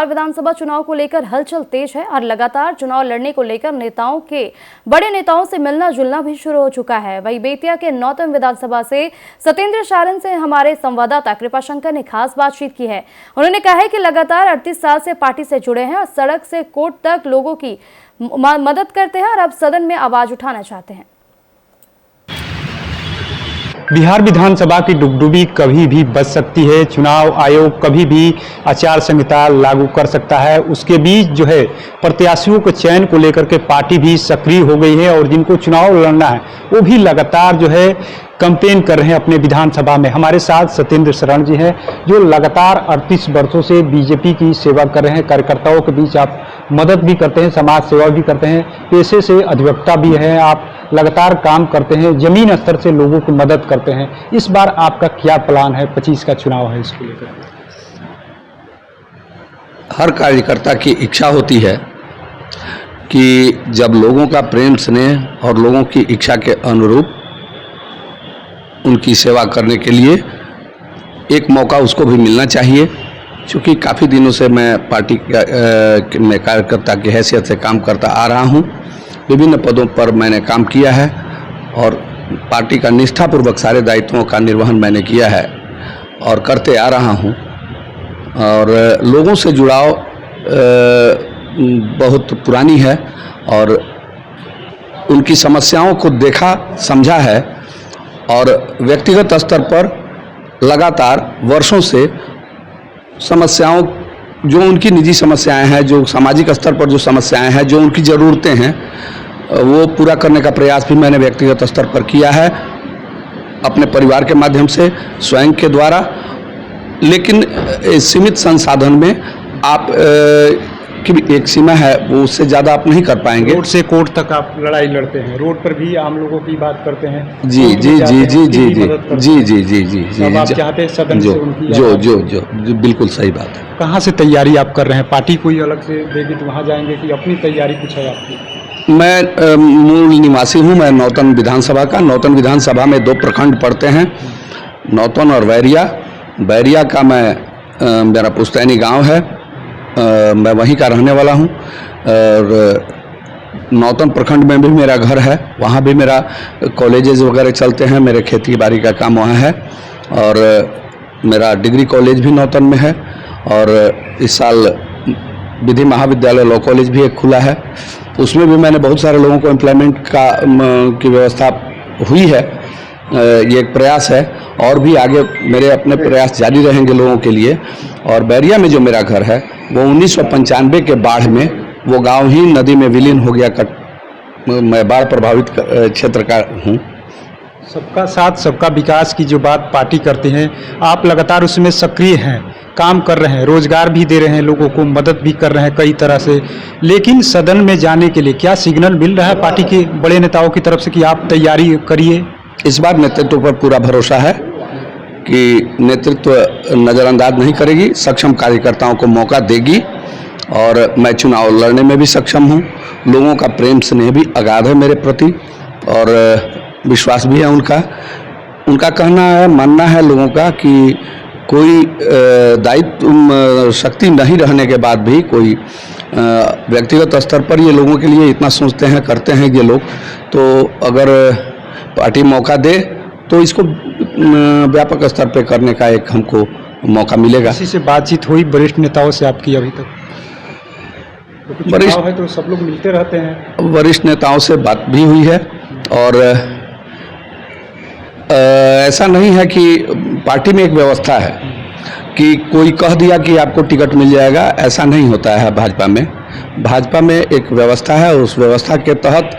बिहार विधानसभा चुनाव को लेकर हलचल तेज है और लगातार चुनाव लड़ने को लेकर बड़े नेताओं से मिलना जुलना भी शुरू हो चुका है। वहीं बेतिया के नौतन विधानसभा से सत्येंद्र सारन से हमारे संवाददाता कृपाशंकर ने खास बातचीत की है। उन्होंने कहा है कि लगातार 38 साल से पार्टी से जुड़े हैं और सड़क से कोर्ट तक लोगों की मदद करते हैं और अब सदन में आवाज उठाना चाहते हैं। बिहार विधानसभा की डुगडुगी कभी भी बच सकती है। चुनाव आयोग कभी भी आचार संहिता लागू कर सकता है। उसके बीच जो है प्रत्याशियों के चयन को लेकर के पार्टी भी सक्रिय हो गई है और जिनको चुनाव लड़ना है वो भी लगातार जो है कैंपेन कर रहे हैं अपने विधानसभा में। हमारे साथ सत्येंद्र सारन जी हैं जो लगातार 38 वर्षों से बीजेपी की सेवा कर रहे हैं। कार्यकर्ताओं के बीच आप मदद भी करते हैं, समाज सेवा भी करते हैं, पेशे से अधिवक्ता भी हैं, आप लगातार काम करते हैं, जमीन स्तर से लोगों की मदद करते हैं। इस बार आपका क्या प्लान है? 25 का चुनाव है, इसको लेकर। हर कार्यकर्ता की इच्छा होती है कि जब लोगों का प्रेम स्नेह और लोगों की इच्छा के अनुरूप उनकी सेवा करने के लिए एक मौका उसको भी मिलना चाहिए। क्योंकि काफ़ी दिनों से मैं पार्टी में कार्यकर्ता की हैसियत से काम करता आ रहा हूं। विभिन्न पदों पर मैंने काम किया है और पार्टी का निष्ठापूर्वक सारे दायित्वों का निर्वहन मैंने किया है और करते आ रहा हूं। और लोगों से जुड़ाव बहुत पुरानी है और उनकी समस्याओं को देखा समझा है और व्यक्तिगत स्तर पर लगातार वर्षों से समस्याओं, जो उनकी निजी समस्याएं हैं, जो सामाजिक स्तर पर जो समस्याएं हैं, जो उनकी ज़रूरतें हैं, वो पूरा करने का प्रयास भी मैंने व्यक्तिगत स्तर पर किया है अपने परिवार के माध्यम से, स्वयं के द्वारा। लेकिन सीमित संसाधन में आप की भी एक सीमा है, वो उससे ज़्यादा आप नहीं कर पाएंगे। रोड से कोर्ट तक आप लड़ाई लड़ते हैं, रोड पर भी आम लोगों की बात करते हैं। जी जी जी जी जी जी जी जी जी जी जी आप चाहते हैं सदन से उनकी जो बिल्कुल सही बात है। कहाँ से तैयारी आप कर रहे हैं? पार्टी कोई अलग से देगी तो वहाँ जाएंगे कि अपनी तैयारी कुछ है आपकी? मैं मूल निवासी हूँ, मैं नौतन विधानसभा का। नौतन विधानसभा में 2 प्रखंड पड़ते हैं, नौतन और बैरिया। बैरिया का मेरा पुस्तैनी गांव है, मैं वहीं का रहने वाला हूं। और नौतन प्रखंड में भी मेरा घर है, वहाँ भी मेरा कॉलेजेस वगैरह चलते हैं, मेरे खेती बाड़ी का काम वहाँ है। और मेरा डिग्री कॉलेज भी नौतन में है और इस साल विधि महाविद्यालय लॉ कॉलेज भी एक खुला है, उसमें भी मैंने बहुत सारे लोगों को एम्प्लॉयमेंट की व्यवस्था हुई है। ये एक प्रयास है और भी आगे मेरे अपने प्रयास जारी रहेंगे लोगों के लिए। और बैरिया में जो मेरा घर है वो 1995 के बाढ़ में वो गांव ही नदी में विलीन हो गया। मैं बाढ़ प्रभावित क्षेत्र का हूँ। सबका साथ सबका विकास की जो बात पार्टी करते हैं, आप लगातार उसमें सक्रिय हैं, काम कर रहे हैं, रोजगार भी दे रहे हैं, लोगों को मदद भी कर रहे हैं कई तरह से। लेकिन सदन में जाने के लिए क्या सिग्नल मिल रहा है पार्टी के बड़े नेताओं की तरफ से कि आप तैयारी करिए? इस बार नेतृत्व पर पूरा भरोसा है कि नेतृत्व नज़रअंदाज नहीं करेगी, सक्षम कार्यकर्ताओं को मौका देगी और मैं चुनाव लड़ने में भी सक्षम हूँ। लोगों का प्रेम स्नेह भी अगाध है मेरे प्रति और विश्वास भी है उनका कहना है, मानना है लोगों का कि कोई दायित्व शक्ति नहीं रहने के बाद भी कोई व्यक्तिगत स्तर पर ये लोगों के लिए इतना सोचते हैं, करते हैं ये लोग। तो अगर पार्टी मौका दे तो इसको व्यापक स्तर पे करने का एक हमको मौका मिलेगा। किसी से बातचीत हुई वरिष्ठ नेताओं से आपकी अभी तक? वरिष्ठ है तो सब लोग मिलते रहते हैं। वरिष्ठ नेताओं से बात भी हुई है और ऐसा नहीं है कि पार्टी में एक व्यवस्था है कि कोई कह दिया कि आपको टिकट मिल जाएगा, ऐसा नहीं होता है भाजपा में। भाजपा में एक व्यवस्था है, उस व्यवस्था के तहत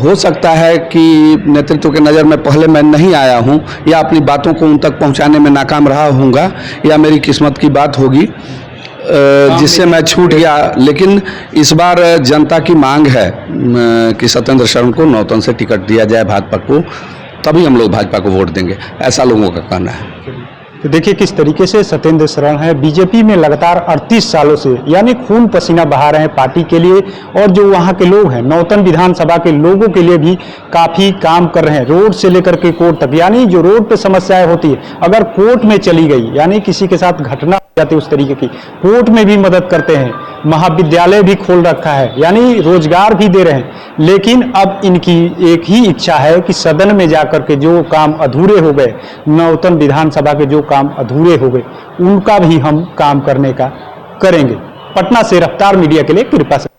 हो सकता है कि नेतृत्व के नज़र में पहले मैं नहीं आया हूं या अपनी बातों को उन तक पहुंचाने में नाकाम रहा हूँगा या मेरी किस्मत की बात होगी जिससे मैं छूट गया। लेकिन इस बार जनता की मांग है कि सत्येंद्र सारन को नौतन से टिकट दिया जाए भाजपा को, तभी हम लोग भाजपा को वोट देंगे, ऐसा लोगों का कहना है। तो देखिए किस तरीके से सत्येंद्र शरण है, बीजेपी में लगातार 38 सालों से यानी खून पसीना बहा रहे हैं पार्टी के लिए, और जो वहां के लोग हैं नौतन विधानसभा के लोगों के लिए भी काफी काम कर रहे हैं, रोड से लेकर के कोर्ट तक। यानी जो रोड पे समस्याएं होती है, अगर कोर्ट में चली गई, यानी किसी के साथ घटना हो जाती है उस तरीके की, कोर्ट में भी मदद करते हैं। महाविद्यालय भी खोल रखा है, यानी रोजगार भी दे रहे हैं। लेकिन अब इनकी एक ही इच्छा है कि सदन में जाकर के जो काम अधूरे हो गए, नौतन विधानसभा के जो काम अधूरे हो गए, उनका भी हम काम करने का करेंगे। पटना से रफ्तार मीडिया के लिए कृपा से।